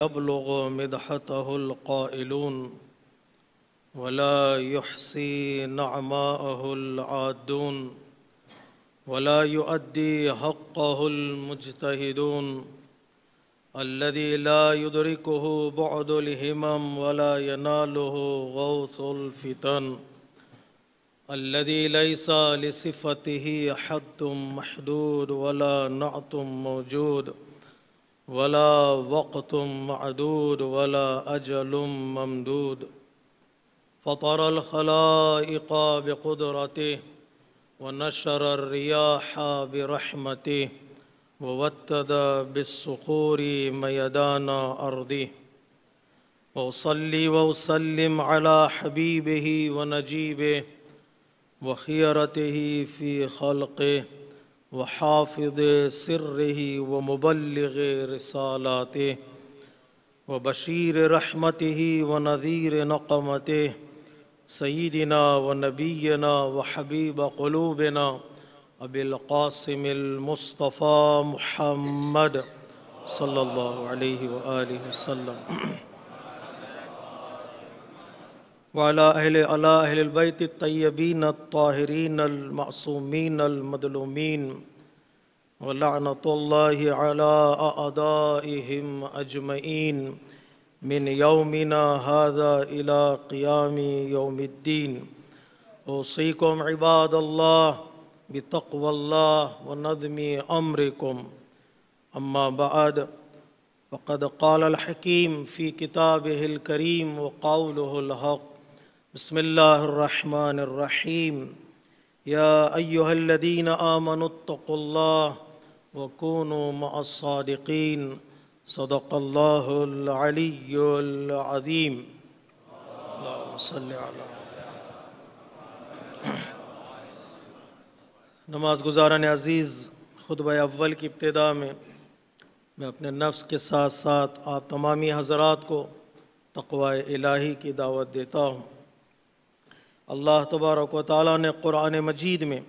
يبلغ مدحته القائلون ولا يحصي نعماءه العادون ولا يؤدي حقه المجتهدون الذي لا يدركه بعد الهمم ولا يناله غوث الفتن الذي ليس لصفته حد محدود ولا نعت موجود ولا وقت معدود ولا أجل ممدود فطر الخلائق بقدرته ونشر الرياح برحمته ووتد بالصخور ميدان أرضه وأصلي وأسلم على حبيبه ونجيبه وخيرته في خلقه وحافظ سره ومبلغ رسالاته وبشير رحمته ونذير نقمته سيدنا ونبينا وحبيب قلوبنا أبي القاسم المصطفى محمد صلى الله عليه وآله وسلم وعلى أهل البيت الطيبين الطاهرين المعصومين المظلومين ولعنة الله على أعدائهم أجمعين من يومنا هذا إلى قيام يوم الدين أوصيكم عباد الله بتقوى الله ونظم أمركم أما بعد فقد قال الحكيم في كتابه الكريم وقوله الحق بسم الله الرحمن الرحيم يا أيها الذين آمنوا اتقوا الله وكونوا مع الصادقين صدق الله العلي العظيم اللهم صل على نماز گزاران عزیز خطبہ اول کی ابتدا میں اپنے نفس کے ساتھ ساتھ آپ تمامی حضرات کو تقوی الہی کی دعوت دیتا ہوں۔ اللہ تبارک و تعالیٰ نے قرآن مجید میں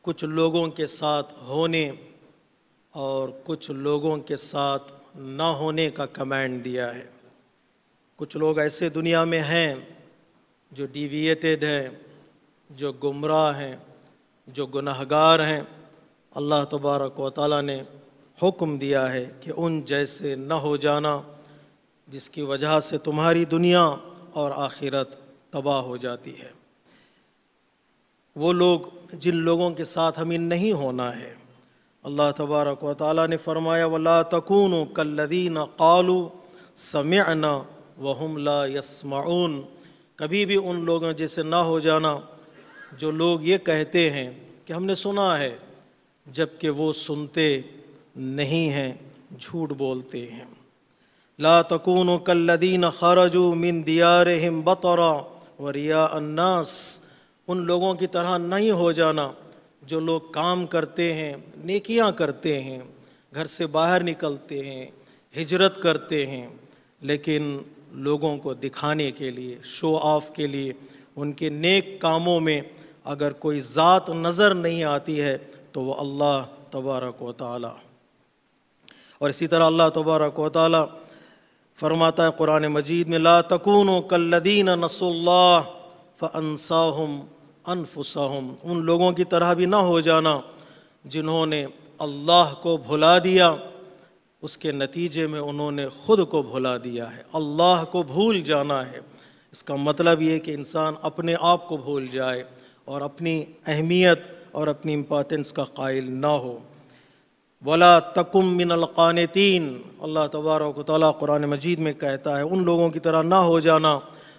کچھ لوگوں کے ساتھ ہونے اور کچھ لوگوں کے ساتھ نہ ہونے کا کمانڈ دیا ہے۔ کچھ لوگ ایسے دنیا میں ہیں جو ڈیویٹڈ ہیں، جو گمراہ ہیں، جو گناہگار ہیں۔ اللہ تبارک و تعالیٰ نے حکم دیا ہے کہ ان جیسے نہ ہو جانا جس کی وجہ سے تمہاری دنیا اور آخرت تباہ ہو جاتی ہے۔ وہ لوگ جن لوگوں کے ساتھ ہمیں نہیں ہونا ہے، اللہ تبارک و تعالیٰ نے فرمایا وَلَا تَكُونُوا كَالَّذِينَ قَالُوا سَمِعْنَا وَهُمْ لَا يَسْمَعُونَ۔ کبھی بھی ان لوگوں جیسے نہ ہو جانا جو لوگ یہ کہتے ہیں کہ ہم نے سنا ہے جبکہ وہ سنتے نہیں ہیں، جھوٹ بولتے ہیں۔ لا تکونوا کالذین خرجوا من دیارہم بطرا ورئاء الناس۔ ان لوگوں کی طرح نہیں ہو جانا جو لوگ کام کرتے ہیں، نیکیاں کرتے ہیں، گھر سے باہر نکلتے ہیں، ہجرت کرتے ہیں، لیکن لوگوں کو دکھانے کے لیے، شو آف کے لیے ان کے نیک کاموں میں اگر کوئی ذات نظر نہیں آتی ہے تو وہ اللہ تبارک و تعالی۔ اور اسی طرح اللہ تبارک و تعالی فرماتا ہے قرآن مجید میں لا تکونوا کالذین نسوا اللہ فانساہم انفسہم۔ ان لوگوں کی طرح بھی نہ ہو جانا جنہوں نے اللہ کو بھلا دیا، اس کے نتیجے میں انہوں نے خود کو بھلا دیا ہے۔ اللہ کو بھول جانا ہے، اس کا مطلب یہ کہ انسان اپنے آپ کو بھول جائے اور اپنی اہمیت اور اپنی امپورٹنس کا قائل نہ ہو۔ وَلَا تَكُن مِّنَ الْقَانِتِينَ۔ اللہ تبارک و تعالیٰ قرآن مجید میں کہتا ہے ان لوگوں کی طرح نہ ہو جانا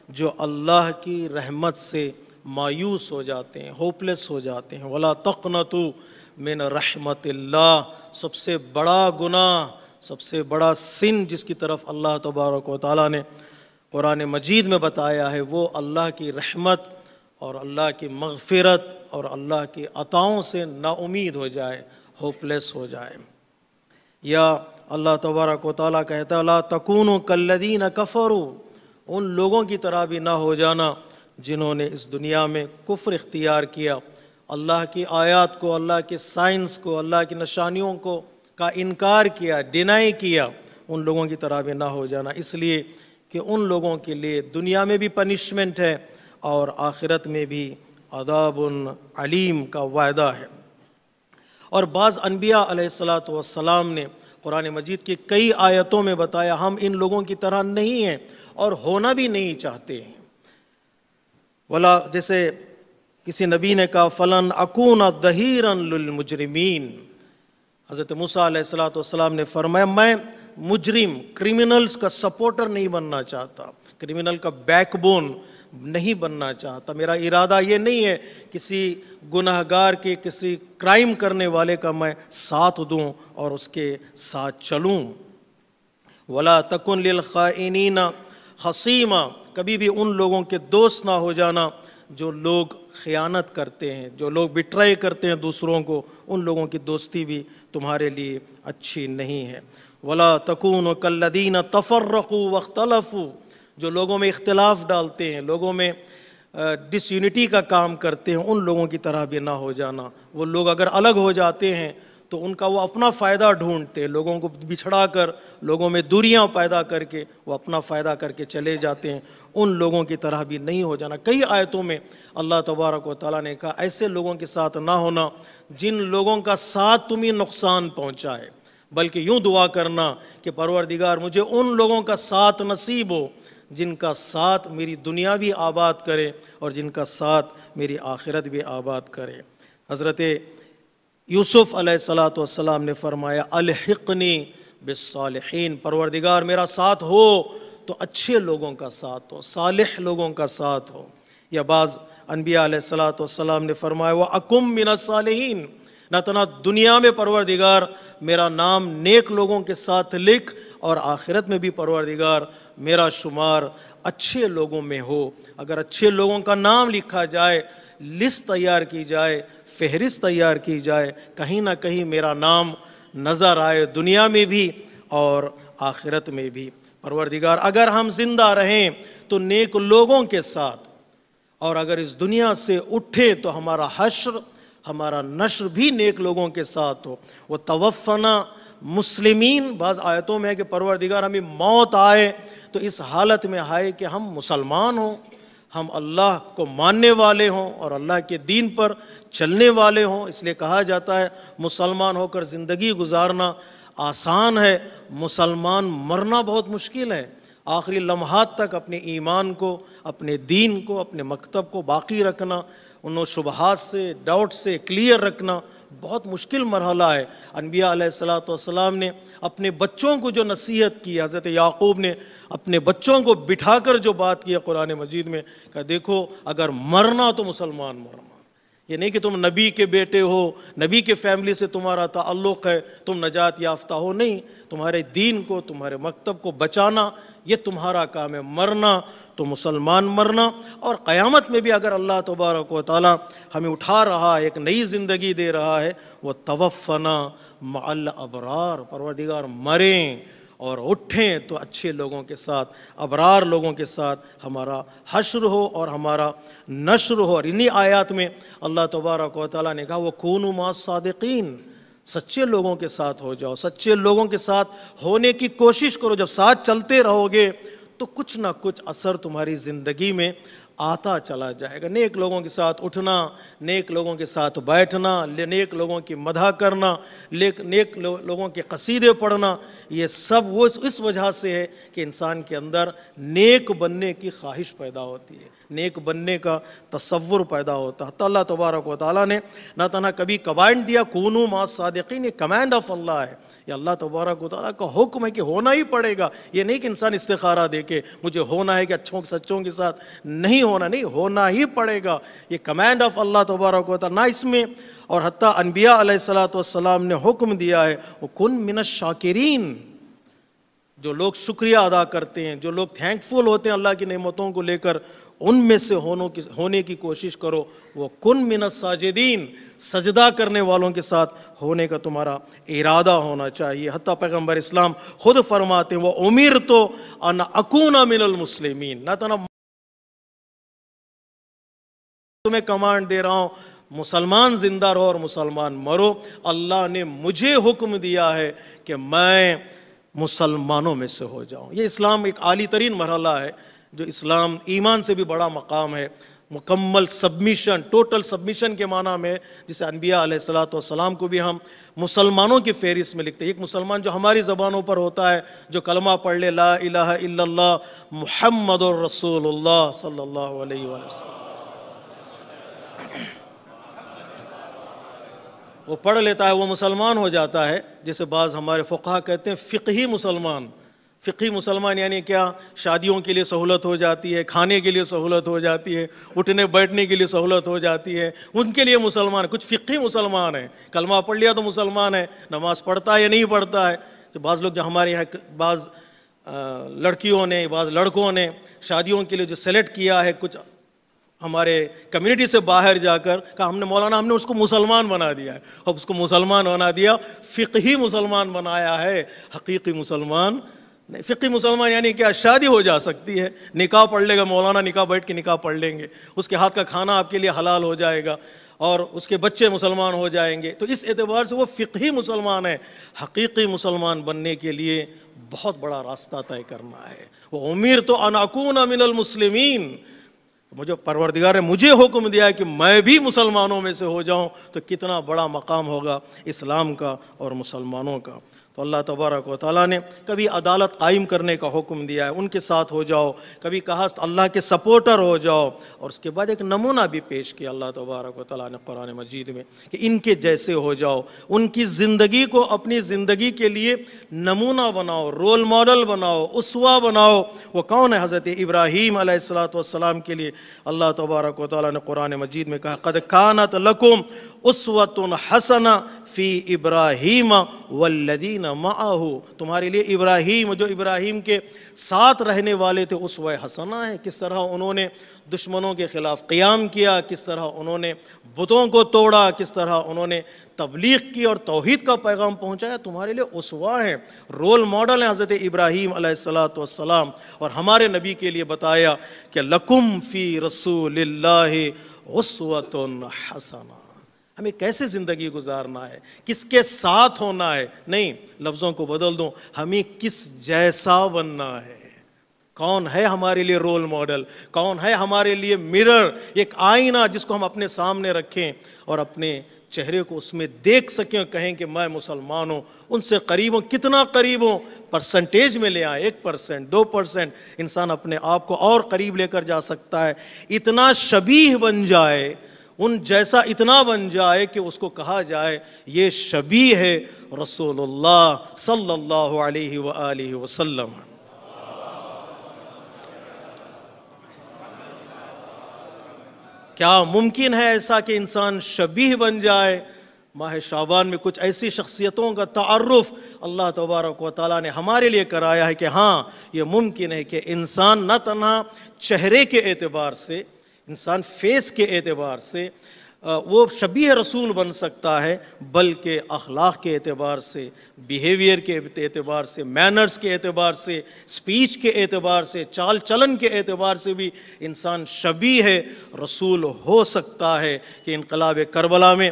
جو اللہ کی رحمت سے مایوس ہو جاتے ہیں، ہوپلیس ہو جاتے ہیں۔ وَلَا تَقْنَطُوا مِنْ رَحْمَةِ اللَّهِ۔ سب سے بڑا گناہ، سب سے بڑا سن جس کی طرف اللہ تبارک و تعالیٰ نے قرآن مجید میں بتایا ہے وہ اللہ کی رحمت اور اللہ کی مغفرت اور اللہ کی عطاؤں سے نا امید ہو جائے، ہوپلیس ہو جائے۔ یا اللہ تبارک و تعالیٰ کہتا ہے لا تکونوا کالذین کفروا۔ ان لوگوں کی طرح بھی نہ ہو جانا جنہوں نے اس دنیا میں کفر اختیار کیا، اللہ کی آیات کو، اللہ کے سائنس کو، اللہ کی نشانیوں کو کا انکار کیا، ڈینائی کیا، ان لوگوں کی طرح بھی نہ ہو جانا، اس لیے کہ ان لوگوں کے لیے دنیا میں بھی پنشمنٹ ہے اور آخرت میں بھی عذاب علیم کا وعدہ ہے۔ اور بعض انبیاء علیہ السلام نے قرآن مجید کی کئی آیتوں میں بتایا ہم ان لوگوں کی طرح نہیں ہیں اور ہونا بھی نہیں چاہتے ہیں۔ ولا جیسے کسی نبی نے کہا فلن اکون ظہیرا للمجرمین، حضرت موسیٰ علیہ السلام نے فرمایا میں مجرم کرمنلز کا سپورٹر نہیں بننا چاہتا، کرمنل کا بیک بون نہیں بننا چاہتا، میرا ارادہ یہ نہیں ہے کسی گناہگار کے کسی کرائم کرنے والے کا میں ساتھ دوں اور اس کے ساتھ چلوں۔ ولا تکن للخائنین خصیما، کبھی بھی ان لوگوں کے دوست نہ ہو جانا جو لوگ خیانت کرتے ہیں، جو لوگ بٹرائی کرتے ہیں دوسروں کو، ان لوگوں کی دوستی بھی تمہارے لیے اچھی نہیں ہے۔ ولا تکونوا کالذین تفرقوا واختلفوا، جو لوگوں میں اختلاف ڈالتے ہیں، لوگوں میں ڈس یونٹی کا کام کرتے ہیں، ان لوگوں کی طرح بھی نہ ہو جانا۔ وہ لوگ اگر الگ ہو جاتے ہیں تو ان کا وہ اپنا فائدہ ڈھونڈتے ہیں، لوگوں کو بچھڑا کر، لوگوں میں دوریاں پیدا کر کے وہ اپنا فائدہ کر کے چلے جاتے ہیں، ان لوگوں کی طرح بھی نہیں ہو جانا۔ کئی آیتوں میں اللہ تبارک و تعالیٰ نے کہا ایسے لوگوں کے ساتھ نہ ہونا جن لوگوں کا ساتھ تمہیں نقصان پہنچائے، بلکہ یوں دعا کرنا کہ پروردگار مجھے ان لوگوں کا ساتھ نصیب ہو جن کا ساتھ میری دنیا بھی آباد کرے اور جن کا ساتھ میری آخرت بھی آباد کرے۔ حضرت یوسف علیہ السلام نے فرمایا الحقنی بالصالحین، پروردگار میرا ساتھ ہو تو اچھے لوگوں کا ساتھ ہو، صالح لوگوں کا ساتھ ہو۔ یا بعض انبیاء علیہ السلام نے فرمایا وَأَكُمْ مِنَ الصَّالِحِينَ، نہ تنہا دنیا میں پروردگار میرا نام نیک لوگوں کے ساتھ لکھ اور آخرت میں بھی پروردگار میرا شمار اچھے لوگوں میں ہو۔ اگر اچھے لوگوں کا نام لکھا جائے، لسٹ تیار کی جائے، فہرست تیار کی جائے، کہیں نہ کہیں میرا نام نظر آئے دنیا میں بھی اور آخرت میں بھی۔ پروردگار اگر ہم زندہ رہیں تو نیک لوگوں کے ساتھ، اور اگر اس دنیا سے اٹھے تو ہمارا حشر، ہمارا نشر بھی نیک لوگوں کے ساتھ ہو۔ وہ توفنا مسلمین، بعض آیتوں میں ہے کہ پروردگار ہمیں موت آئے تو اس حالت میں آئے کہ ہم مسلمان ہوں، ہم اللہ کو ماننے والے ہوں اور اللہ کے دین پر چلنے والے ہوں۔ اس لیے کہا جاتا ہے مسلمان ہو کر زندگی گزارنا آسان ہے، مسلمان مرنا بہت مشکل ہے۔ آخری لمحات تک اپنے ایمان کو، اپنے دین کو، اپنے مکتب کو باقی رکھنا، ان شبہات سے، ڈاؤٹ سے کلیئر رکھنا بہت مشکل مرحلہ ہے۔ انبیاء علیہ السلام نے اپنے بچوں کو جو نصیحت کی، حضرت یعقوب نے اپنے بچوں کو بٹھا کر جو بات کی ہے قرآن مجید میں کہ دیکھو اگر مرنا تو مسلمان مرنا، یہ نہیں کہ تم نبی کے بیٹے ہو، نبی کے فیملی سے تمہارا تعلق ہے، تم نجات یافتہ ہو، نہیں، تمہارے دین کو، تمہارے مکتب کو بچانا یہ تمہارا کام ہے، مرنا تو مسلمان مرنا۔ اور قیامت میں بھی اگر اللہ تبارک و تعالی ہمیں اٹھا رہا ہے، ایک نئی زندگی دے رہا ہے، وہ توفنا مع الابرار، پروردگار مریں اور اٹھیں تو اچھے لوگوں کے ساتھ، ابرار لوگوں کے ساتھ ہمارا حشر ہو اور ہمارا نشر ہو۔ اور انہی آیات میں اللہ تبارک و تعالیٰ نے کہا وَكُونُوا مَعَ الصَّادِقِينَ، سچے لوگوں کے ساتھ ہو جاؤ، سچے لوگوں کے ساتھ ہونے کی کوشش کرو۔ جب ساتھ چلتے رہو گے تو کچھ نہ کچھ اثر تمہاری زندگی میں آتا چلا جائے گا۔ نیک لوگوں کے ساتھ اٹھنا، نیک لوگوں کے ساتھ بیٹھنا، نیک لوگوں کی مدح کرنا، نیک لوگوں کے قصیدے پڑھنا، یہ سب وہ اس وجہ سے ہے کہ انسان کے اندر نیک بننے کی خواہش پیدا ہوتی ہے، نیک بننے کا تصور پیدا ہوتا ہے۔ تو اللہ تبارک و تعالیٰ نے نہ تنہا کبھی کمانڈ دیا کونوا مع الصادقین، یہ کمانڈ آف اللہ ہے، یہ اللہ تبارک و تعالیٰ کا حکم ہے کہ ہونا ہی پڑے گا۔ یہ نہیں کہ انسان استخارہ دے کے مجھے ہونا ہے کہ اچھوں سچوں کے ساتھ نہیں ہونا، نہیں، ہونا ہی پڑے گا، یہ کمانڈ آف اللہ تبارک و تعالیٰ۔ نہ اس میں، اور حتیٰ انبیاء علیہ السلام نے حکم دیا ہے وَكُن مِّنَ الشَّاكِرِينَ، جو لوگ شکریہ ادا کرتے ہیں، جو لوگ تھینکفل ہوتے ہیں اللہ کی نعمتوں کو لے کر، ان میں سے ہونے کی کوشش کرو۔ وَكُن مِّنَ السَّاجِدِينَ، سجدہ کرنے والوں کے ساتھ ہونے کا تمہارا ارادہ ہونا چاہیے۔ حتیٰ پیغمبر اسلام خود فرماتے ہیں وَأُمِرْتُ أَنْ أَكُونَ مِنَ الْمُسْلِمِينَ، نہ تنہا تمہیں کمانڈ دے رہا ہوں مسلمان زندہ رہو اور مسلمان مرو، اللہ نے مجھے حکم دیا ہے کہ میں مسلمانوں میں سے ہو جاؤں۔ یہ اسلام ایک عالی ترین مرحلہ ہے، جو اسلام ایمان سے بھی بڑا مقام ہے، مکمل سبمیشن، ٹوٹل سبمیشن کے معنی میں، جسے انبیاء علیہ الصلاۃ والسلام کو بھی ہم مسلمانوں کی فہرست میں لکھتے ہیں۔ ایک مسلمان جو ہماری زبانوں پر ہوتا ہے، جو کلمہ پڑھ لے لا الہ الا اللہ محمد الرسول اللہ صلی اللہ علیہ وآلہ وسلم، وہ پڑھ لیتا ہے، وہ مسلمان ہو جاتا ہے۔ جیسے بعض ہمارے فقہا کہتے ہیں فقہی مسلمان۔ فقہی مسلمان یعنی کیا؟ شادیوں کے لیے سہولت ہو جاتی ہے، کھانے کے لیے سہولت ہو جاتی ہے، اٹھنے بیٹھنے کے لیے سہولت ہو جاتی ہے، ان کے لیے مسلمان ہے۔ کچھ فقہی مسلمان ہیں، کلمہ پڑھ لیا تو مسلمان ہے، نماز پڑھتا ہے یا نہیں پڑھتا ہے۔ تو بعض لوگ جو ہمارے یہاں بعض لڑکیوں نے، بعض لڑکوں نے شادیوں کے لیے جو سلیکٹ کیا ہے، کچھ ہمارے کمیونٹی سے باہر جا کر کہا ہم نے مولانا ہم نے اس کو مسلمان بنا دیا ہے، اب اس کو مسلمان بنا دیا، فقہی مسلمان بنایا ہے، حقیقی مسلمان نہیں۔ فقہی مسلمان یعنی کیا؟ شادی ہو جا سکتی ہے، نکاح پڑھ لے گا مولانا، نکاح بیٹھ کے نکاح پڑھ لیں گے، اس کے ہاتھ کا کھانا آپ کے لیے حلال ہو جائے گا اور اس کے بچے مسلمان ہو جائیں گے۔ تو اس اعتبار سے وہ فقہی مسلمان ہے۔ حقیقی مسلمان بننے کے لیے بہت بڑا راستہ طے کرنا ہے۔ وَأُمِرْتُ أَنْ أَكُونَ مِنَ الْمُسْلِمِينَ، مجھے پروردگار نے مجھے حکم دیا ہے کہ میں بھی مسلمانوں میں سے ہو جاؤں، تو کتنا بڑا مقام ہوگا اسلام کا اور مسلمانوں کا۔ تو اللہ تبارک و تعالیٰ نے کبھی عدالت قائم کرنے کا حکم دیا ہے، ان کے ساتھ ہو جاؤ، کبھی کہا اللہ کے سپورٹر ہو جاؤ، اور اس کے بعد ایک نمونہ بھی پیش کیا اللہ تبارک و تعالیٰ نے قرآن مجید میں کہ ان کے جیسے ہو جاؤ، ان کی زندگی کو اپنی زندگی کے لیے نمونہ بناؤ، رول ماڈل بناؤ، اسوہ بناؤ۔ وہ کون ہے؟ حضرت ابراہیم علیہ الصلاۃ والسلام کے لیے اللہ تبارک و تعالیٰ نے قرآن مجید میں کہا قد کانت لکم اسوۃ حسنہ فی ابراہیم والذین معہ، تمہارے لیے ابراہیم، جو ابراہیم کے ساتھ رہنے والے تھے، اسوہ حسنہ ہے۔ کس طرح انہوں نے دشمنوں کے خلاف قیام کیا، کس طرح انہوں نے بتوں کو توڑا، کس طرح انہوں نے تبلیغ کی اور توحید کا پیغام پہنچایا، تمہارے لیے اسوہ ہیں، رول ماڈل ہیں حضرت ابراہیم علیہ الصلاۃ والسلام۔ اور ہمارے نبی کے لیے بتایا کہ لکم فی رسول اللہ اسوۃ حسنہ، ہمیں کیسے زندگی گزارنا ہے، کس کے ساتھ ہونا ہے، نہیں لفظوں کو بدل دوں، ہمیں کس جیسا بننا ہے۔ کون ہے ہمارے لیے رول ماڈل، کون ہے ہمارے لیے مرر، ایک آئینہ جس کو ہم اپنے سامنے رکھیں اور اپنے چہرے کو اس میں دیکھ سکیں اور کہیں کہ میں مسلمان ہوں، ان سے قریب ہوں۔ کتنا قریب ہوں؟ پرسنٹیج میں لے آئیں، 1%، 2%، انسان اپنے آپ کو اور قریب لے کر جا سکتا ہے۔ اتنا شبیہ بن جائے، ان جیسا اتنا بن جائے کہ اس کو کہا جائے یہ شبیہ ہے رسول اللہ صلی اللہ علیہ وآلہ وسلم۔ کیا ممکن ہے ایسا کہ انسان شبیہ بن جائے؟ ماہ شعبان میں کچھ ایسی شخصیتوں کا تعارف اللہ تبارک و تعالیٰ نے ہمارے لیے کرایا ہے کہ ہاں یہ ممکن ہے کہ انسان نہ تنہا چہرے کے اعتبار سے، انسان فیس کے اعتبار سے وہ شبیہ رسول بن سکتا ہے، بلکہ اخلاق کے اعتبار سے، بیہیویئر کے اعتبار سے، مینرز کے اعتبار سے، سپیچ کے اعتبار سے، چال چلن کے اعتبار سے بھی انسان شبیہ رسول ہو سکتا ہے۔ کہ انقلاب کربلا میں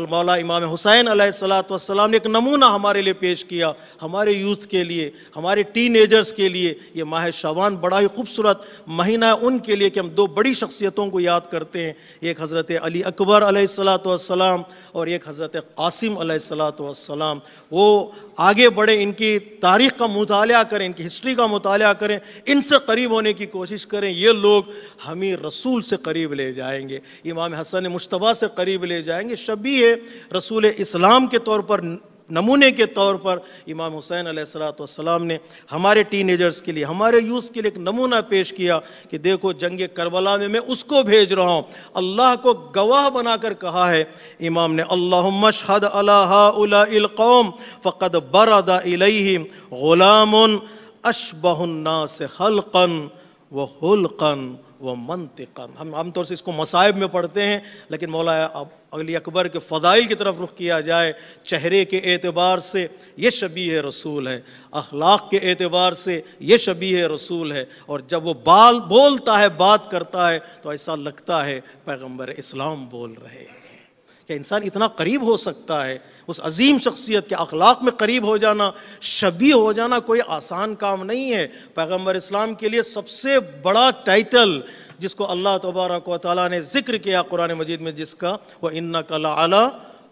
مولا امام حسین علیہ السلام نے ایک نمونہ ہمارے لیے پیش کیا، ہمارے یوتھ کے لیے، ہمارے ٹین ایجرز کے لیے۔ یہ ماہ شعبان بڑا ہی خوبصورت مہینہ ہے ان کے لیے کہ ہم دو بڑی شخصیتوں کو یاد کرتے ہیں، ایک حضرت علی اکبر علیہ السلام اور ایک حضرت قاسم علیہ السلام۔ وہ آگے بڑھیں، ان کی تاریخ کا مطالعہ کریں، ان کی ہسٹری کا مطالعہ کریں، ان سے قریب ہونے کی کوشش کریں۔ یہ لوگ ہمیں رسول سے قریب لے جائیں گے، امام حسن مجتبیٰ سے قریب لے جائیں گے۔ شبیہ رسول اسلام کے طور پر، نمونے کے طور پر امام حسین علیہ السلام نے ہمارے ٹین ایجرز کے لیے، ہمارے یوتھ کے لیے ایک نمونہ پیش کیا کہ دیکھو جنگ کربلا میں اس کو بھیج رہا ہوں۔ اللہ کو گواہ بنا کر کہا ہے امام نے اللہم اشہد علی ہؤلاء القوم فقد برد الیہم غلام اشبہ الناس خلقا وخلقا ومنطقا۔ ہم عام طور سے اس کو مصائب میں پڑھتے ہیں، لیکن مولا علی اکبر کے فضائل کی طرف رخ کیا جائے، چہرے کے اعتبار سے یہ شبیہ رسول ہے، اخلاق کے اعتبار سے یہ شبیہ رسول ہے، اور جب وہ بولتا ہے، بات کرتا ہے تو ایسا لگتا ہے پیغمبر اسلام بول رہے ہیں۔ کہ انسان اتنا قریب ہو سکتا ہے اس عظیم شخصیت کے اخلاق میں قریب ہو جانا، شبیہ ہو جانا کوئی آسان کام نہیں ہے۔ پیغمبر اسلام کے لیے سب سے بڑا ٹائٹل جس کو اللہ تبارک و تعالیٰ نے ذکر کیا قرآن مجید میں، جس کا وَإِنَّكَ لَعَلَىٰ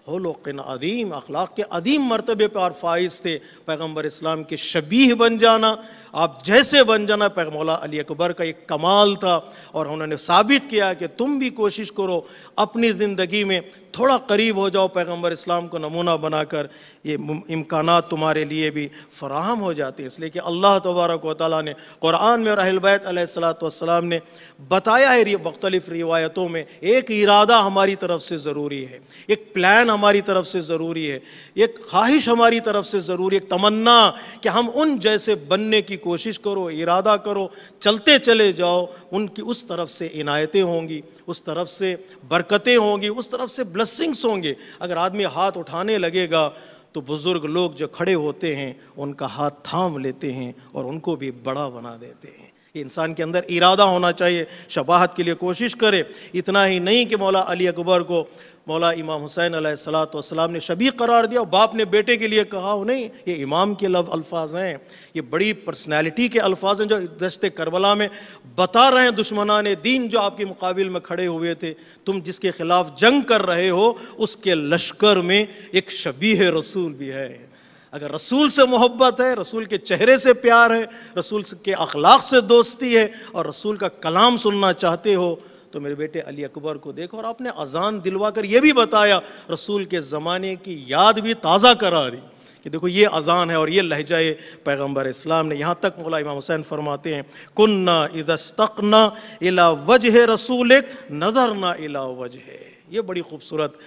خُلُقٍ عَظِيمٍ، اخلاق کے عظیم مرتبے پر فائز تھے۔ پیغمبر اسلام کے شبیہ بن جانا، آپ جیسے بن جانا مولا علی اکبر کا ایک کمال تھا، اور انہوں نے ثابت کیا کہ تم بھی کوشش کرو اپنی زندگی میں تھوڑا قریب ہو جاؤ پیغمبر اسلام کو نمونہ بنا کر، یہ امکانات تمہارے لیے بھی فراہم ہو جاتے ہیں۔ اس لیے کہ اللہ تبارک و تعالیٰ نے قرآن میں اور اہل بیت علیہ السلام نے بتایا ہے مختلف روایتوں میں، ایک ارادہ ہماری طرف سے ضروری ہے، ایک پلان ہماری طرف سے ضروری ہے، ایک خواہش ہماری طرف سے ضروری ہے، ایک تمنا کہ ہم ان جیسے بننے کی کوشش کرو، ارادہ کرو، چلتے چلے جاؤ، ان کی اس طرف سے عنایتیں ہوں گی، اس طرف سے برکتیں ہوں گی، اس طرف سے بلیسنگز ہوں گے۔ اگر آدمی ہاتھ اٹھانے لگے گا تو بزرگ لوگ جو کھڑے ہوتے ہیں ان کا ہاتھ تھام لیتے ہیں اور ان کو بھی بڑا بنا دیتے ہیں۔ یہ انسان کے اندر ارادہ ہونا چاہیے، شباہت کے لیے کوشش کرے۔ اتنا ہی نہیں کہ مولا علی اکبر کو مولا امام حسین علیہ السلام نے شبیہ قرار دیا، باپ نے بیٹے کے لیے کہا ہو نہیں، یہ امام کے الفاظ ہیں، یہ بڑی پرسنالٹی کے الفاظ ہیں جو دشت کربلا میں بتا رہے ہیں دشمنان دین جو آپ کے مقابل میں کھڑے ہوئے تھے، تم جس کے خلاف جنگ کر رہے ہو اس کے لشکر میں ایک شبیہ رسول بھی ہے۔ اگر رسول سے محبت ہے، رسول کے چہرے سے پیار ہے، رسول کے اخلاق سے دوستی ہے، اور رسول کا کلام سننا چاہتے ہو تو میرے بیٹے علی اکبر کو دیکھو۔ اور آپ نے اذان دلوا کر یہ بھی بتایا، رسول کے زمانے کی یاد بھی تازہ کرا دی کہ دیکھو یہ اذان ہے اور یہ لہجہ پیغمبر اسلام نے۔ یہاں تک مولا امام حسین فرماتے ہیں کُنَّا اِذَا اسْتَقْنَا إِلَىٰ وَجْهِ رَسُولِكَ نَظَرْنَا إِلَىٰ وَجْهِهِ۔ یہ بڑی خوبصورت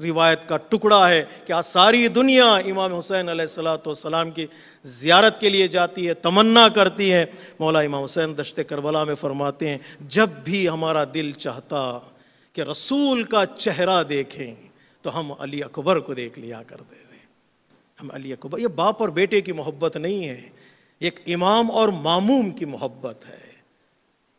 روایت کا ٹکڑا ہے کہ آج ساری دنیا امام حسین علیہ السلام کی زیارت کے لیے جاتی ہے، تمنا کرتی ہے۔ مولا امام حسین دشت کربلا میں فرماتے ہیں جب بھی ہمارا دل چاہتا کہ رسول کا چہرہ دیکھیں تو ہم علی اکبر کو دیکھ لیا کرتے تھے۔ ہم علی اکبر، یہ باپ اور بیٹے کی محبت نہیں ہے، ایک امام اور ماموم کی محبت ہے،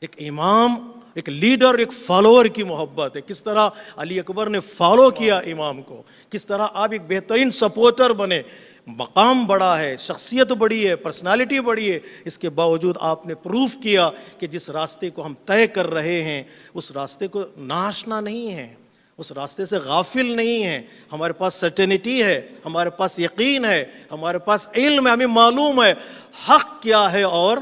ایک امام، ایک لیڈر، ایک فالوور کی محبت ہے۔ کس طرح علی اکبر نے فالو کیا امام کو، کس طرح آپ ایک بہترین سپورٹر بنے، مقام بڑا ہے، شخصیت بڑی ہے، پرسنالٹی بڑی ہے، اس کے باوجود آپ نے پروف کیا کہ جس راستے کو ہم طے کر رہے ہیں اس راستے کو ناآشنا نہیں ہے، اس راستے سے غافل نہیں ہے۔ ہمارے پاس سرٹینٹی ہے، ہمارے پاس یقین ہے، ہمارے پاس علم ہے، ہمیں معلوم ہے حق کیا ہے اور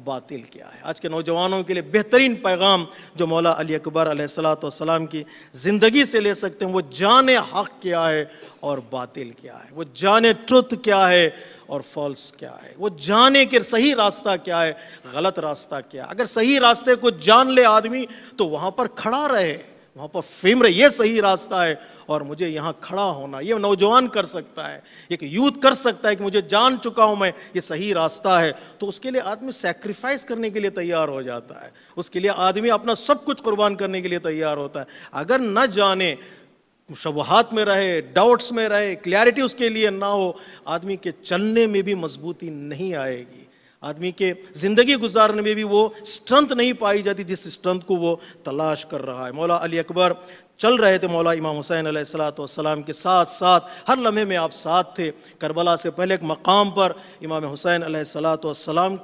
باطل کیا ہے۔ آج کے نوجوانوں کے لیے بہترین پیغام جو مولا علی اکبر علیہ السلام کی زندگی سے لے سکتے ہیں، وہ جانے حق کیا ہے اور باطل کیا ہے، وہ جانے ٹروتھ کیا ہے اور فالس کیا ہے، وہ جانے کہ صحیح راستہ کیا ہے، غلط راستہ کیا ہے۔ اگر صحیح راستے کو جان لے آدمی تو وہاں پر کھڑا رہے، وہاں پر فیم رہے، یہ صحیح راستہ ہے اور مجھے یہاں کھڑا ہونا۔ یہ نوجوان کر سکتا ہے، ایک یوتھ کر سکتا ہے کہ مجھے جان چکا ہوں میں یہ صحیح راستہ ہے، تو اس کے لیے آدمی سیکریفائس کرنے کے لیے تیار ہو جاتا ہے، اس کے لیے آدمی اپنا سب کچھ قربان کرنے کے لیے تیار ہوتا ہے۔ اگر نہ جانے، شبہات میں رہے، ڈاؤٹس میں رہے، کلیئرٹی اس کے لیے نہ ہو، آدمی کے چلنے میں بھی مضبوطی نہیں آئے گی، آدمی کے زندگی گزارنے میں بھی وہ اسٹرنتھ نہیں پائی جاتی جس اسٹرنتھ کو وہ تلاش کر رہا ہے۔ مولا علی اکبر چل رہے تھے مولا امام حسین علیہ السلام کے ساتھ ساتھ، ہر لمحے میں آپ ساتھ تھے۔ کربلا سے پہلے ایک مقام پر امام حسین علیہ السلام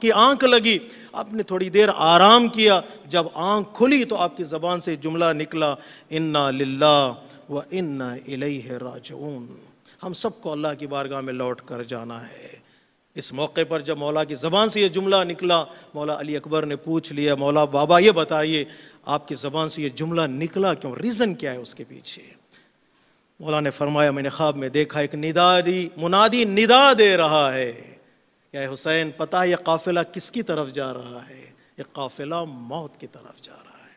کی آنکھ لگی، آپ نے تھوڑی دیر آرام کیا، جب آنکھ کھلی تو آپ کی زبان سے جملہ نکلا انا للہ و انا الیہ راجعون، ہم سب کو اللہ کی بارگاہ میں لوٹ کر جانا ہے۔ اس موقع پر جب مولا کی زبان سے یہ جملہ نکلا، مولا علی اکبر نے پوچھ لیا مولا بابا یہ بتائیے آپ کی زبان سے یہ جملہ نکلا کیوں، ریزن کیا ہے اس کے پیچھے؟ مولا نے فرمایا میں نے خواب میں دیکھا ایک منادی ندا دے رہا ہے کہ اے حسین پتہ ہے یہ قافلہ کس کی طرف جا رہا ہے؟ یہ قافلہ موت کی طرف جا رہا ہے،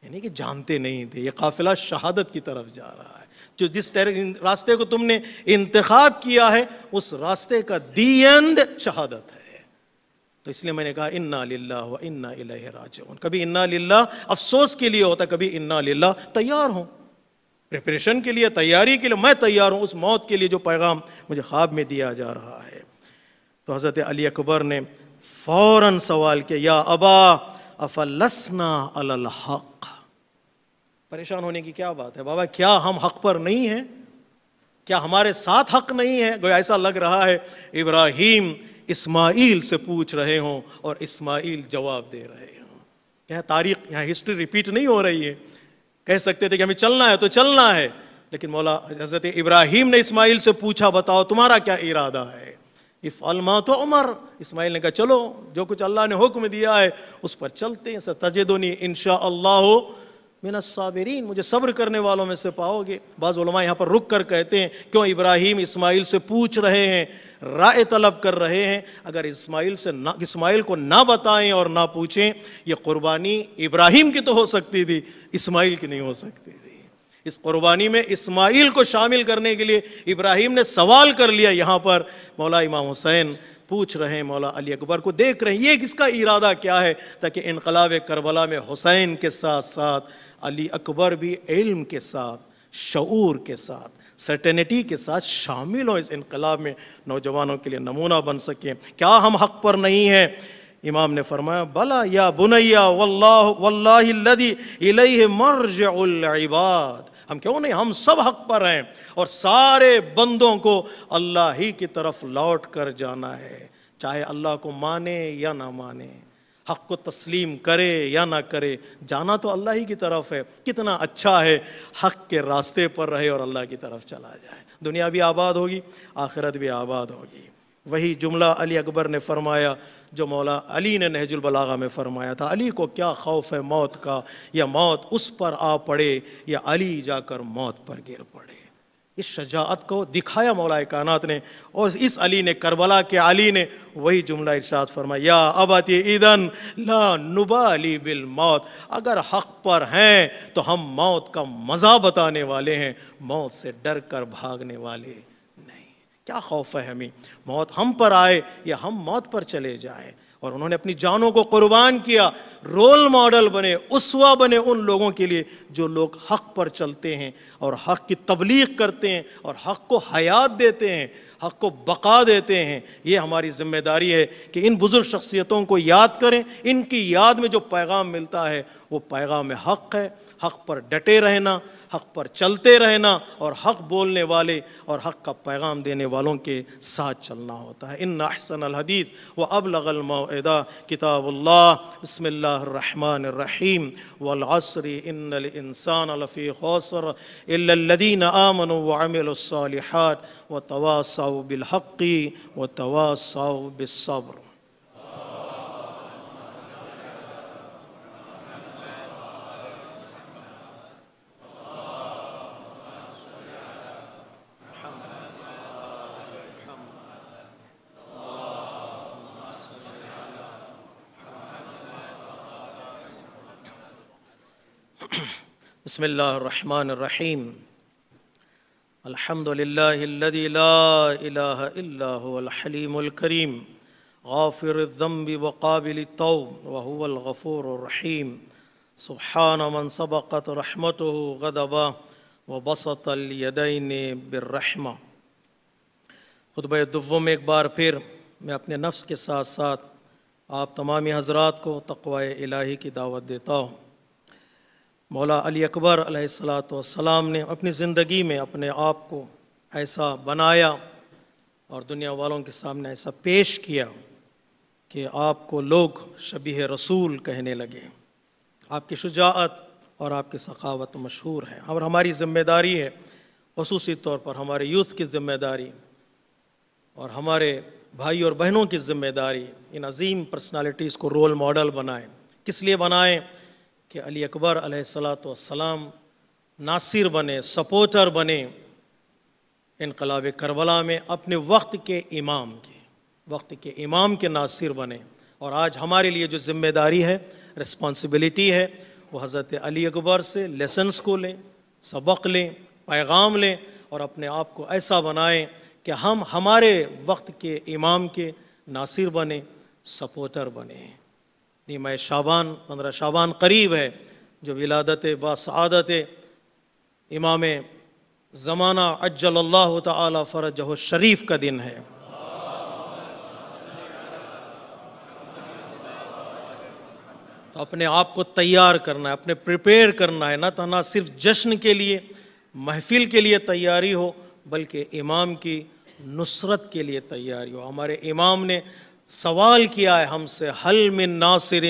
یعنی کہ جانتے نہیں تھے یہ قافلہ شہادت کی طرف جا رہا ہے۔ جو جس راستے کو تم نے انتخاب کیا ہے اس راستے کا دی اینڈ شہادت ہے۔ تو اس لیے میں نے کہا انا للہ و انا الیہ راجعون۔ کبھی انا للہ افسوس کے لیے ہوتا ہے، کبھی انا للہ تیار ہوں، پریپریشن کے لیے، تیاری کے لیے میں تیار ہوں اس موت کے لیے جو پیغام مجھے خواب میں دیا جا رہا ہے۔ تو حضرت علی اکبر نے فوراً سوال کیا یا ابا افلسنا علی الحق، پریشان ہونے کی کیا بات ہے بابا؟ کیا ہم حق پر نہیں ہیں؟ کیا ہمارے ساتھ حق نہیں ہے؟ گویا ایسا لگ رہا ہے ابراہیم اسماعیل سے پوچھ رہے ہوں اور اسماعیل جواب دے رہے ہوں. کیا تاریخ یہاں ہسٹری ریپیٹ نہیں ہو رہی ہے؟ کہہ سکتے تھے کہ ہمیں چلنا ہے تو چلنا ہے، لیکن مولا حضرت ابراہیم نے اسماعیل سے پوچھا بتاؤ تمہارا کیا ارادہ ہے؟ افعل ما تؤمر. اسماعیل نے کہا چلو جو کچھ اللہ نے حکم دیا ہے اس پر چلتے ہیں. ستجدنی انشاءاللہ من الصابرین، مجھے صبر کرنے والوں میں سے پاؤ گے. بعض علماء یہاں پر رک کر کہتے ہیں کیوں ابراہیم اسماعیل سے پوچھ رہے ہیں، رائے طلب کر رہے ہیں؟ اگر اسماعیل کو نہ بتائیں اور نہ پوچھیں، یہ قربانی ابراہیم کی تو ہو سکتی تھی، اسماعیل کی نہیں ہو سکتی تھی. اس قربانی میں اسماعیل کو شامل کرنے کے لیے ابراہیم نے سوال کر لیا. یہاں پر مولا امام حسین پوچھ رہے ہیں، مولا علی اکبر کو دیکھ رہے ہیں یہ کس کا ارادہ کیا ہے، تاکہ انقلاب کربلا میں حسین کے ساتھ ساتھ علی اکبر بھی علم کے ساتھ، شعور کے ساتھ، سرٹینٹی کے ساتھ شامل ہوں اس انقلاب میں، نوجوانوں کے لیے نمونہ بن سکیں. کیا ہم حق پر نہیں ہیں؟ امام نے فرمایا بلا یا بنیا واللہ الذی الیہ مرجع العباد. ہم کیوں نہیں، ہم سب حق پر ہیں اور سارے بندوں کو اللہ ہی کی طرف لوٹ کر جانا ہے، چاہے اللہ کو مانے یا نہ مانے، حق کو تسلیم کرے یا نہ کرے، جانا تو اللہ ہی کی طرف ہے. کتنا اچھا ہے حق کے راستے پر رہے اور اللہ کی طرف چلا جائے، دنیا بھی آباد ہوگی، آخرت بھی آباد ہوگی. وہی جملہ علی اکبر نے فرمایا جو مولا علی نے نہج البلاغہ میں فرمایا تھا. علی کو کیا خوف ہے موت کا، یا موت اس پر آ پڑے یا علی جا کر موت پر گر پڑے. اس شجاعت کو دکھایا مولا کائنات نے، اور اس علی نے، کربلا کے علی نے وہی جملہ ارشاد فرمایا یا ابت اذن لا نبالی بالموت. اگر حق پر ہیں تو ہم موت کا مزہ بتانے والے ہیں، موت سے ڈر کر بھاگنے والے نہیں. کیا خوف ہے ہمیں؟ موت ہم پر آئے یا ہم موت پر چلے جائیں. اور انہوں نے اپنی جانوں کو قربان کیا، رول ماڈل بنے، اسوہ بنے ان لوگوں کے لیے جو لوگ حق پر چلتے ہیں اور حق کی تبلیغ کرتے ہیں اور حق کو حیات دیتے ہیں، حق کو بقا دیتے ہیں. یہ ہماری ذمہ داری ہے کہ ان بزرگ شخصیتوں کو یاد کریں. ان کی یاد میں جو پیغام ملتا ہے وہ پیغام حق ہے. حق پر ڈٹے رہنا، حق پر چلتے رہنا اور حق بولنے والے اور حق کا پیغام دینے والوں کے ساتھ چلنا ہوتا ہے. ان احسن الحدیث وابلغ الموعظہ کتاب اللہ. بسم اللہ الرحمن الرحیم. والعصر ان الانسان لفی خسر الا الذین آمنوا وعملوا الصالحات وتواصوا بالحق وتواصوا بالصبر. بسم اللہ الرحمن الرحیم. الحمد للہ الذی لا الہ الا هو الحلیم الکریم غافر الذنب وقابل التوب وهو الغفور الرحیم. سبحان من سبقت رحمته غضبا وبسط الیدین بالرحمہ. خطبہ دوم میں ایک بار پھر میں اپنے نفس کے ساتھ ساتھ آپ تمامی حضرات کو تقوی الہی کی دعوت دیتا ہوں. مولا علی اکبر علیہ السلام نے اپنی زندگی میں اپنے آپ کو ایسا بنایا اور دنیا والوں کے سامنے ایسا پیش کیا کہ آپ کو لوگ شبیہ رسول کہنے لگے. آپ کی شجاعت اور آپ کی سخاوت مشہور ہے. اور ہماری ذمہ داری ہے، خصوصی طور پر ہمارے یوتھ کی ذمہ داری اور ہمارے بھائی اور بہنوں کی ذمہ داری، ان عظیم پرسنالٹیز کو رول ماڈل بنائیں. کس لیے بنائیں؟ کہ علی اکبر علیہ السلام ناصر بنے، سپورٹر بنے انقلاب کربلا میں، اپنے وقت کے امام کے ناصر بنے. اور آج ہمارے لیے جو ذمہ داری ہے، رسپانسبلٹی ہے، وہ حضرت علی اکبر سے لیسنس کو لیں، سبق لیں، پیغام لیں اور اپنے آپ کو ایسا بنائیں کہ ہم ہمارے وقت کے امام کے ناصر بنیں، سپورٹر بنیں. نیمہ شعبان، 15 شعبان قریب ہے، جو ولادت باسعادت امام زمانہ عجل اللہ تعالی فرجہ الشریف کا دن ہے. تو اپنے آپ کو تیار کرنا ہے، اپنے پریپیئر کرنا ہے، نہ صرف جشن کے لیے، محفل کے لیے تیاری ہو، بلکہ امام کی نصرت کے لیے تیاری ہو۔ ہمارے امام نے سوال کیا ہے ہم سے، حل من ناصر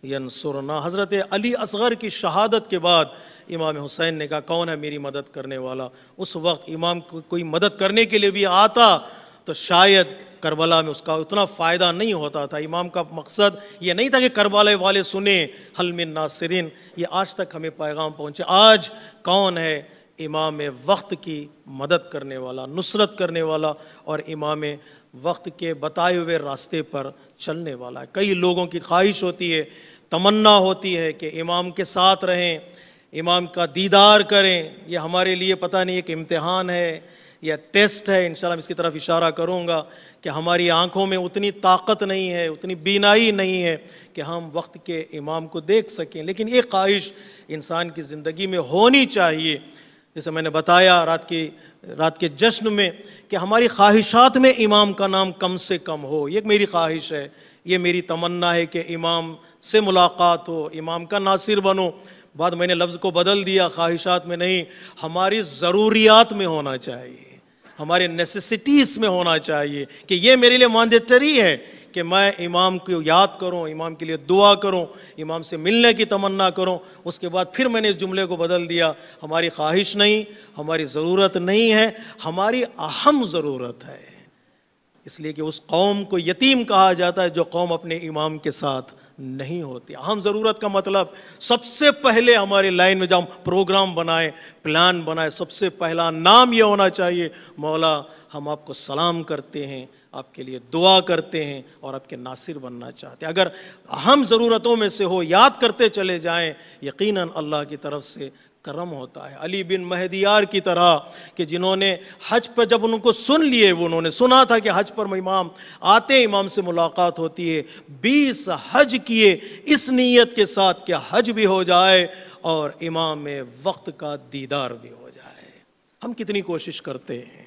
ینصرنا۔ حضرت علی اصغر کی شہادت کے بعد امام حسین نے کہا کون ہے میری مدد کرنے والا؟ اس وقت امام کو کوئی مدد کرنے کے لیے بھی آتا تو شاید کربلا میں اس کا اتنا فائدہ نہیں ہوتا تھا۔ امام کا مقصد یہ نہیں تھا کہ کربلا والے سنیں حل من ناصرین، یہ آج تک ہمیں پیغام پہنچے۔ آج کون ہے امام وقت کی مدد کرنے والا، نصرت کرنے والا، اور امام وقت کے بتائے ہوئے راستے پر چلنے والا ہے۔ کئی لوگوں کی خواہش ہوتی ہے، تمنا ہوتی ہے کہ امام کے ساتھ رہیں، امام کا دیدار کریں۔ یہ ہمارے لیے پتہ نہیں ایک امتحان ہے یا ٹیسٹ ہے، انشاءاللہ میں اس کی طرف اشارہ کروں گا کہ ہماری آنکھوں میں اتنی طاقت نہیں ہے، اتنی بینائی نہیں ہے کہ ہم وقت کے امام کو دیکھ سکیں، لیکن یہ خواہش انسان کی زندگی میں ہونی چاہیے۔ جیسے میں نے بتایا رات کے جشن میں کہ ہماری خواہشات میں امام کا نام کم سے کم ہو، یہ میری خواہش ہے، یہ میری تمنا ہے کہ امام سے ملاقات ہو، امام کا ناصر بنو۔ بعد میں نے لفظ کو بدل دیا، خواہشات میں نہیں، ہماری ضروریات میں ہونا چاہیے، ہمارے نیسیسٹیز میں ہونا چاہیے کہ یہ میرے لیے مانڈیٹری ہے کہ میں امام کو یاد کروں، امام کے لیے دعا کروں، امام سے ملنے کی تمنا کروں۔ اس کے بعد پھر میں نے اس جملے کو بدل دیا، ہماری خواہش نہیں، ہماری ضرورت نہیں ہے، ہماری اہم ضرورت ہے۔ اس لیے کہ اس قوم کو یتیم کہا جاتا ہے جو قوم اپنے امام کے ساتھ نہیں ہوتی۔ اہم ضرورت کا مطلب سب سے پہلے ہمارے لائن میں جب ہم پروگرام بنائیں، پلان بنائیں، سب سے پہلا نام یہ ہونا چاہیے مولا ہم آپ کو سلام کرتے ہیں، آپ کے لیے دعا کرتے ہیں اور آپ کے ناصر بننا چاہتے ہیں۔ اگر اہم ضرورتوں میں سے ہو، یاد کرتے چلے جائیں، یقیناً اللہ کی طرف سے کرم ہوتا ہے۔ علی بن مہدیار کی طرح کہ جنہوں نے حج پہ جب ان کو سن لیے، انہوں نے سنا تھا کہ حج پر امام آتے، امام سے ملاقات ہوتی ہے، 20 حج کیے اس نیت کے ساتھ کہ حج بھی ہو جائے اور امام وقت کا دیدار بھی ہو جائے۔ ہم کتنی کوشش کرتے ہیں،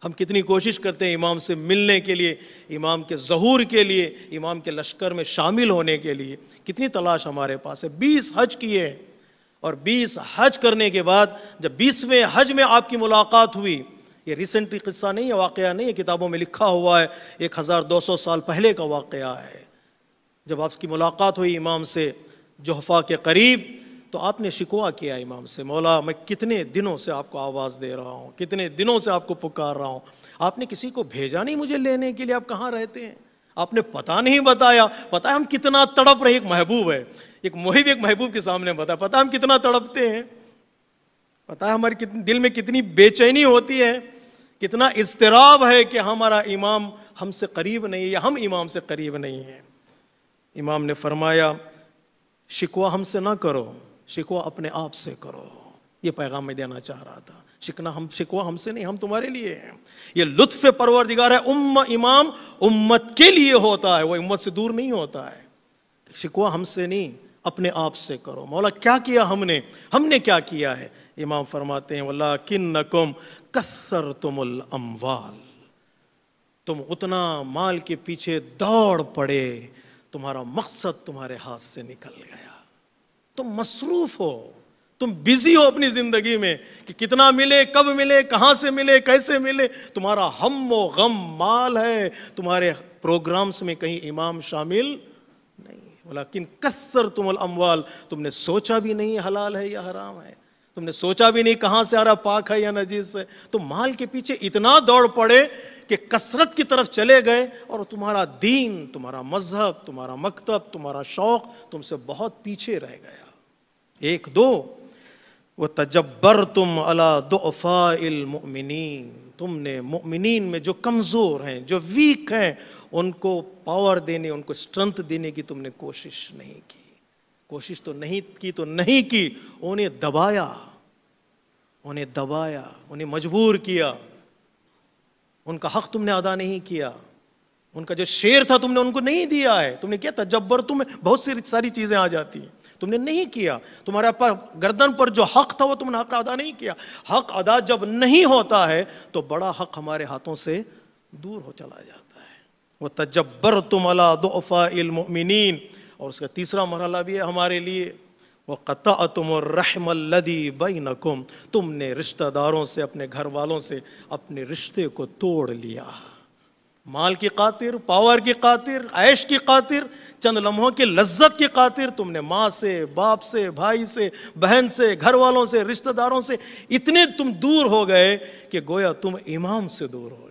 ہم کتنی کوشش کرتے ہیں امام سے ملنے کے لیے، امام کے ظہور کے لیے، امام کے لشکر میں شامل ہونے کے لیے، کتنی تلاش ہمارے پاس ہے۔ 20 حج کیے اور 20 حج کرنے کے بعد جب 20ویں حج میں آپ کی ملاقات ہوئی، یہ ریسنٹلی قصہ نہیں ہے، واقعہ نہیں ہے، کتابوں میں لکھا ہوا ہے، 1200 سال پہلے کا واقعہ ہے۔ جب آپ کی ملاقات ہوئی امام سے جحفہ کے قریب، تو آپ نے شکوہ کیا امام سے، مولا میں کتنے دنوں سے آپ کو آواز دے رہا ہوں، کتنے دنوں سے آپ کو پکار رہا ہوں، آپ نے کسی کو بھیجا نہیں مجھے لینے کے لیے، آپ کہاں رہتے ہیں، آپ نے پتہ نہیں بتایا۔ پتہ ہے ہم کتنا تڑپ رہے، ایک محبوب ہے، ایک محب ایک محبوب کے سامنے بتا، پتہ ہم کتنا تڑپتے ہیں، پتہ ہے ہمارے دل میں کتنی بے چینی ہوتی ہے، کتنا اضطراب ہے کہ ہمارا امام ہم سے قریب نہیں ہے یا ہم امام سے قریب نہیں ہیں۔ امام نے فرمایا شکوہ ہم سے نہ کرو، شکوہ اپنے آپ سے کرو۔ یہ پیغام میں دینا چاہ رہا تھا، شکوہ ہم سے نہیں، ہم تمہارے لیے ہیں۔ یہ لطف پروردگار ہے، امام امت کے لیے ہوتا ہے، وہ امت سے دور نہیں ہوتا ہے۔ شکوہ ہم سے نہیں، اپنے آپ سے کرو۔ مولا کیا کیا ہم نے کیا کیا ہے؟ امام فرماتے ہیں وَلَٰكِنَّكُمْ كَثَّرْتُمُ الْأَمْوَالِ، تم اتنا مال کے پیچھے دوڑ پڑے، تمہارا مقصد تمہارے ہاتھ سے نکل گیا، تم مصروف ہو، تم بزی ہو اپنی زندگی میں کہ کتنا ملے، کب ملے، کہاں سے ملے، کیسے ملے، تمہارا ہم و غم مال ہے، تمہارے پروگرامز میں کہیں امام شامل نہیں۔ ولیکن کثرتم الاموال، تم نے سوچا بھی نہیں حلال ہے یا حرام ہے، تم نے سوچا بھی نہیں کہاں سے آ رہا، پاک ہے یا نجیس ہے، تم مال کے پیچھے اتنا دوڑ پڑے کہ کثرت کی طرف چلے گئے اور تمہارا دین، تمہارا مذہب، تمہارا مکتب، تمہارا شوق تم سے بہت پیچھے رہ گیا۔ 1 2 وَتَجَبَّرْتُمْ عَلَى ضُعَفَاءِ الْمُؤْمِنِينَ، تم نے مؤمنین میں جو کمزور ہیں، جو ویک ہیں، ان کو پاور دینے، ان کو اسٹرنتھ دینے کی تم نے کوشش نہیں کی۔ کوشش تو نہیں کی، انہیں دبایا، انہیں مجبور کیا، ان کا حق تم نے ادا نہیں کیا، ان کا جو شیئر تھا تم نے ان کو نہیں دیا ہے۔ تم نے کیا تجبر، تمہیں بہت ساری چیزیں آ جاتی ہیں، تم نے نہیں کیا، تمہارے پاس گردن پر جو حق تھا وہ تم نے حق ادا نہیں کیا۔ حق ادا جب نہیں ہوتا ہے تو بڑا حق ہمارے ہاتھوں سے دور ہو چلا جاتا ہے۔ وَتَجَبَّرْتُمْ عَلَىٰ ضُعَفَاءِ الْمُؤْمِنِينَ، اور اس کا تیسرا مرحلہ بھی ہے ہمارے لیے، وَقَطَعْتُمُ الرَّحْمَ الَّذِي بَيْنَكُمْ، تم نے رشتہ داروں سے، اپنے گھر والوں سے اپنے رشتے کو توڑ لیا، مال کی خاطر، پاور کی خاطر، عیش کی خاطر، چند لمحوں کی لذت کی خاطر تم نے ماں سے، باپ سے، بھائی سے، بہن سے، گھر والوں سے، رشتہ داروں سے اتنے تم دور ہو گئے کہ گویا تم امام سے دور ہو گئے۔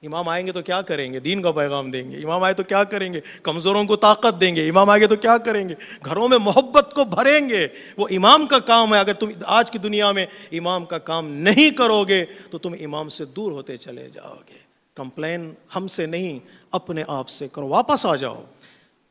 امام آئیں گے تو کیا کریں گے؟ دین کا پیغام دیں گے۔ امام آئے تو کیا کریں گے؟ کمزوروں کو طاقت دیں گے۔ امام آئے گے تو کیا کریں گے؟ گھروں میں محبت کو بھریں گے۔ وہ امام کا کام ہے۔ اگر تم آج کی دنیا میں امام کا کام نہیں کرو گے تو تم امام سے دور ہوتے چلے جاؤ گے۔ کمپلین ہم سے نہیں، اپنے آپ سے کرو، واپس آ جاؤ،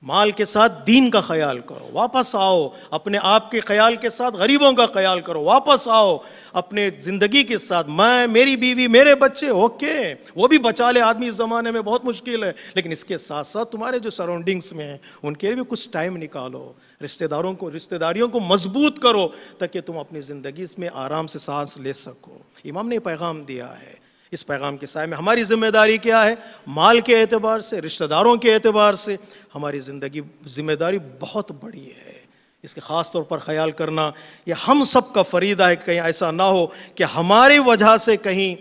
مال کے ساتھ دین کا خیال کرو، واپس آؤ، اپنے آپ کے خیال کے ساتھ غریبوں کا خیال کرو، واپس آؤ، اپنے زندگی کے ساتھ میں، میری بیوی، میرے بچے، اوکے وہ بھی بچا لے آدمی، اس زمانے میں بہت مشکل ہے، لیکن اس کے ساتھ ساتھ تمہارے جو سراؤنڈنگس میں ہیں ان کے لیے بھی کچھ ٹائم نکالو، رشتہ داریوں کو مضبوط کرو تاکہ تم اپنی زندگی میں آرام سے سانس لے سکو۔ امام نے پیغام دیا ہے، اس پیغام کے سائے میں ہماری ذمہ داری کیا ہے؟ مال کے اعتبار سے، رشتہ داروں کے اعتبار سے ہماری زندگی ذمہ داری بہت بڑی ہے، اس کے خاص طور پر خیال کرنا یہ ہم سب کا فریضہ ہے، کہیں ایسا نہ ہو کہ ہماری وجہ سے کہیں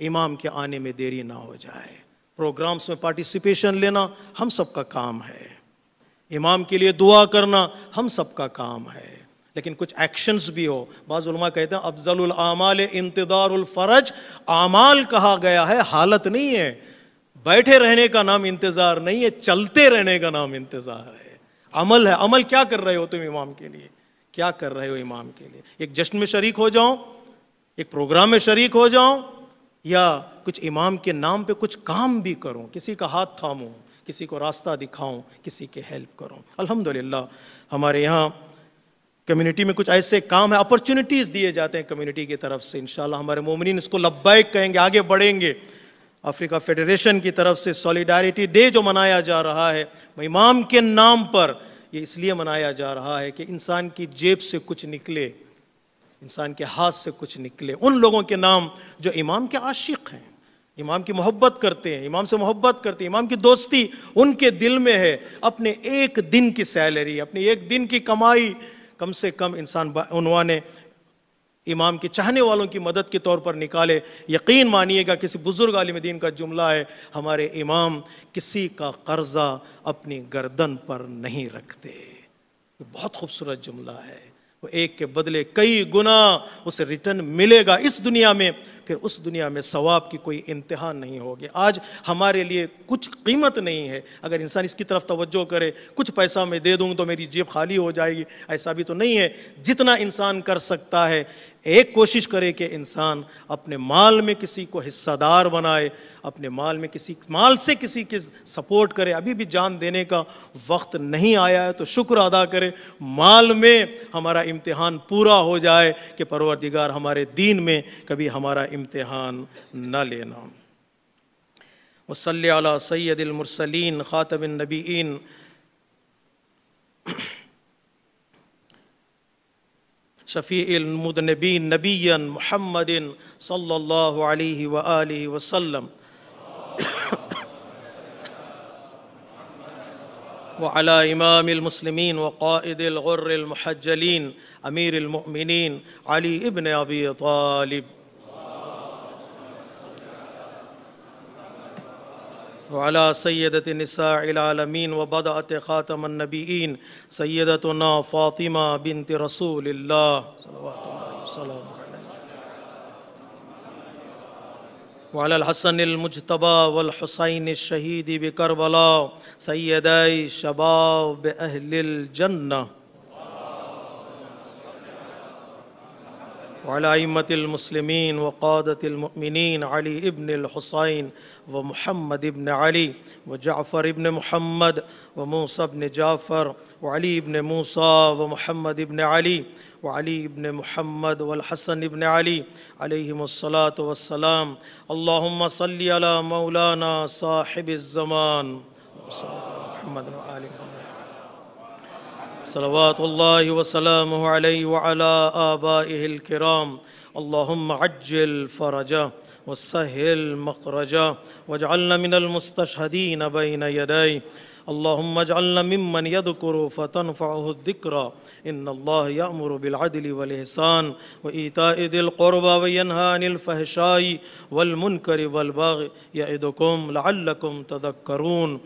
امام کے آنے میں دیری نہ ہو جائے۔ پروگرامز میں پارٹیسپیشن لینا ہم سب کا کام ہے، امام کے لیے دعا کرنا ہم سب کا کام ہے، لیکن کچھ ایکشنز بھی ہو۔ بعض علماء کہتے ہیں افضل الاعمال انتظار الفرج، اعمال کہا گیا ہے، حالت نہیں ہے، بیٹھے رہنے کا نام انتظار نہیں ہے، چلتے رہنے کا نام انتظار ہے، عمل ہے۔ عمل کیا کر رہے ہو تم امام کے لیے؟ کیا کر رہے ہو امام کے لیے؟ ایک جشن میں شریک ہو جاؤں، ایک پروگرام میں شریک ہو جاؤں، یا کچھ امام کے نام پہ کچھ کام بھی کروں، کسی کا ہاتھ تھاموں، کسی کو راستہ دکھاؤں، کسی کے ہیلپ کروں۔ الحمدللہ ہمارے یہاں کمیونٹی میں کچھ ایسے کام ہیں، اپرچونٹیز دیے جاتے ہیں کمیونٹی کی طرف سے، انشاءاللہ ہمارے مومنین اس کو لبیک کہیں گے، آگے بڑھیں گے۔ افریقہ فیڈریشن کی طرف سے سولیڈیرٹی ڈے جو منایا جا رہا ہے امام کے نام پر، یہ اس لیے منایا جا رہا ہے کہ انسان کی جیب سے کچھ نکلے، انسان کے ہاتھ سے کچھ نکلے، ان لوگوں کے نام جو امام کے عاشق ہیں، امام کی محبت کرتے ہیں، امام سے محبت کرتے ہیں، امام کی دوستی ان کے دل میں ہے۔ اپنے ایک دن کی سیلری، اپنی ایک دن کی کمائی کم سے کم انسان عنوان امام کے چاہنے والوں کی مدد کے طور پر نکالے۔ یقین مانیے گا، کسی بزرگ عالم دین کا جملہ ہے، ہمارے امام کسی کا قرضہ اپنی گردن پر نہیں رکھتے۔ یہ بہت خوبصورت جملہ ہے۔ وہ ایک کے بدلے کئی گنا اسے ریٹرن ملے گا اس دنیا میں، پھر اس دنیا میں ثواب کی کوئی انتہا نہیں ہوگی۔ آج ہمارے لیے کچھ قیمت نہیں ہے، اگر انسان اس کی طرف توجہ کرے، کچھ پیسہ میں دے دوں تو میری جیب خالی ہو جائے گی، ایسا بھی تو نہیں ہے۔ جتنا انسان کر سکتا ہے، ایک کوشش کرے کہ انسان اپنے مال میں کسی کو حصہ دار بنائے، اپنے مال میں مال سے کسی کی سپورٹ کرے۔ ابھی بھی جان دینے کا وقت نہیں آیا ہے تو شکر ادا کرے، مال میں ہمارا امتحان پورا ہو جائے کہ پروردگار ہمارے دین میں کبھی ہمارا امتحان نہ لینا۔ وصلی علی سید المرسلین خاتم النبیین شفیع المذنبین نبیا محمد صلی اللہ علیہ وآلہ وسلم وعلى امام المسلمین وقائد الغر المحجلین امیر المؤمنین علی ابن ابی طالب وعلى سیدۃ نساء العالمین وبدعۃ خاتم النبیین سیدتنا فاطمہ بنت رسول اللہ صلوات اللہ وسلم وعلى الحسن المجتبى والحسین الشہید بکربلا سیدی شباب اہل الجنہ وعلى ائمة المسلمين وقادة المؤمنين علي ابن الحسين ومحمد ابن علي وجعفر ابن محمد وموسى ابن جعفر وعلي ابن موسى ومحمد ابن علي وعلي ابن محمد والحسن ابن علي عليهم الصلاة والسلام اللهم صل على مولانا صاحب الزمان محمد وآل محمد صلوات اللہ وسلامہ علیہ وعلى آبائہ الکرام اللہم عجل فرجہ وسہل مخرجہ واجعلنا من المستشہدین بین یدی اللهم اجعلنا ممن يذكر فتنفعه الذكرى إن الله يأمر بالعدل والإحسان وإيتاء ذي القربى وينهى عن الفحشاء والمنكر والبغي يعظكم لعلكم تذكرون